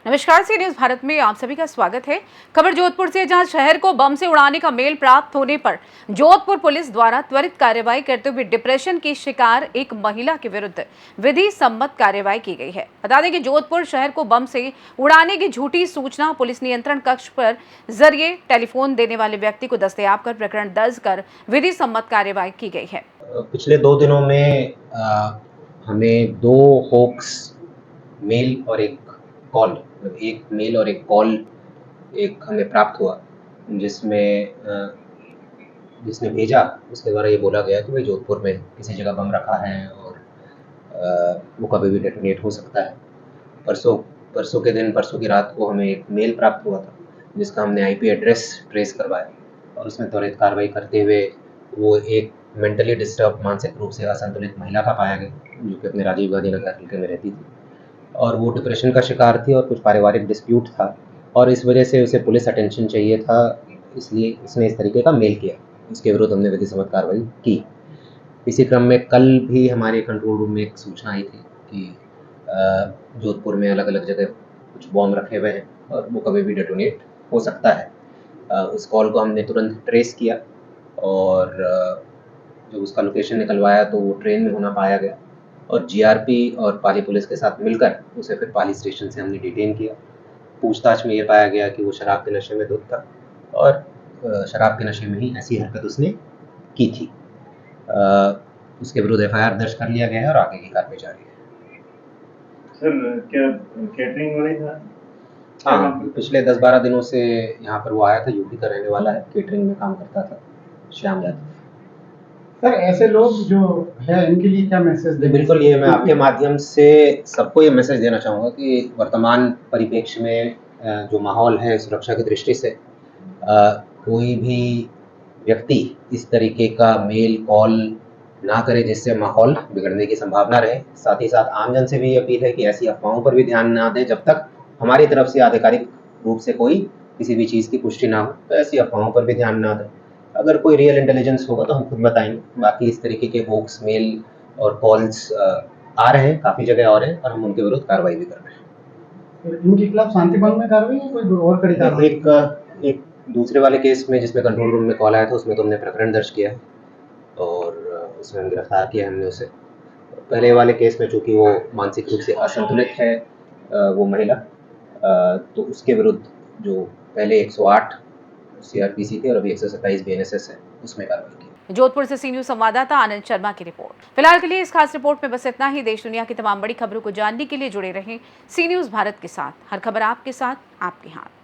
नमस्कार, सी न्यूज भारत में आप सभी का स्वागत है। खबर जोधपुर से, जहां शहर को बम से उड़ाने का मेल प्राप्त होने पर जोधपुर पुलिस द्वारा त्वरित कार्रवाई करते हुए डिप्रेशन की शिकार एक महिला के विरुद्ध विधि सम्मत कार्रवाई की गई है। बता दें कि जोधपुर शहर को बम से उड़ाने की झूठी सूचना पुलिस नियंत्रण कक्ष पर जरिए टेलीफोन देने वाले व्यक्ति को दस्तयाब कर प्रकरण दर्ज कर विधि सम्मत कार्रवाई की गई है। पिछले 2 दिनों में हमें 2 होक्स मेल और एक कॉल, मतलब एक मेल और एक कॉल एक हमें प्राप्त हुआ, जिसमें जिसने भेजा उसके द्वारा ये बोला गया कि भाई जोधपुर में किसी जगह बम रखा है और वो कभी भी डेटोनेट हो सकता है। परसों के दिन, परसों की रात को हमें एक मेल प्राप्त हुआ था, जिसका हमने आईपी एड्रेस ट्रेस करवाया और उसमें त्वरित कार्रवाई करते हुए वो एक मेंटली डिस्टर्ब, मानसिक रूप से असंतुलित महिला का पाया गया, जो कि अपने राजीव गांधी नगर हल्के में रहती थी और वो डिप्रेशन का शिकार थी और कुछ पारिवारिक डिस्प्यूट था और इस वजह से उसे पुलिस अटेंशन चाहिए था, इसलिए उसने इस तरीके का मेल किया। इसके विरुद्ध हमने विधि सम्मत कार्रवाई की। इसी क्रम में कल भी हमारे कंट्रोल रूम में एक सूचना आई थी कि जोधपुर में अलग अलग जगह कुछ बॉम्ब रखे हुए हैं और वो कभी भी डेटोनेट हो सकता है। उस कॉल को हमने तुरंत ट्रेस किया और जो उसका लोकेशन निकलवाया तो वो ट्रेन में होना पाया गया और जीआरपी और पाली पुलिस के साथ मिलकर उसे फिर पाली स्टेशन से हमने डिटेन किया। पूछताछ में ये पाया गया कि वो शराब के नशे में धुत था और शराब के नशे में ही ऐसी हरकत उसने की थी। उसके विरुद्ध एफआईआर दर्ज कर लिया गया है और आगे की कार्रवाई जारी है। सर, क्या कैटरिंग वाले था? हाँ, पिछले 10-12 दिनों से यहाँ पर वो आया था, यूपी का रहने वाला है, केटरिंग में काम करता था, श्याम यादव। सर, ऐसे लोग जो है इनके लिए क्या मैसेज दें? बिल्कुल, ये मैं आपके माध्यम से सबको ये मैसेज देना चाहूँगा कि वर्तमान परिप्रेक्ष्य में जो माहौल है सुरक्षा की दृष्टि से कोई भी व्यक्ति इस तरीके का मेल कॉल ना करे जिससे माहौल बिगड़ने की संभावना रहे। साथ ही साथ आमजन से भी अपील है कि ऐसी अफवाहों पर भी ध्यान ना दें जब तक हमारी तरफ से आधिकारिक रूप से कोई किसी भी चीज़ की पुष्टि ना हो, तो ऐसी अफवाहों पर भी ध्यान ना दें। अगर कोई रियल इंटेलिजेंस होगा तो हम खुद बताएंगे। बाकी इस तरीके के होक्स मेल और कॉल्स आ रहे हैं, काफ़ी जगह आ रहे हैं और हम उनके विरुद्ध कार्रवाई भी कर रहे हैं। इनके खिलाफ शांति भंग में कार्रवाई या कोई और कड़ी कार्रवाई? एक दूसरे वाले केस में जिसमें कंट्रोल रूम में कॉल आया था उसमें तो हमने प्रकरण दर्ज किया है और उसमें हम गिरफ्तार किया हमने उसे। पहले वाले केस में चूँकि वो मानसिक रूप से असंतुलित है वो महिला, तो उसके विरुद्ध जो पहले 108 सीआरपीसी थे और अभी 127 बीएनएसएस है, उसमें कार्रवाई की। जोधपुर से सी न्यूज संवाददाता आनंद शर्मा की रिपोर्ट। फिलहाल के लिए इस खास रिपोर्ट में बस इतना ही। देश दुनिया की तमाम बड़ी खबरों को जानने के लिए जुड़े रहें सी न्यूज भारत के साथ। हर खबर आपके साथ, आपके हाथ।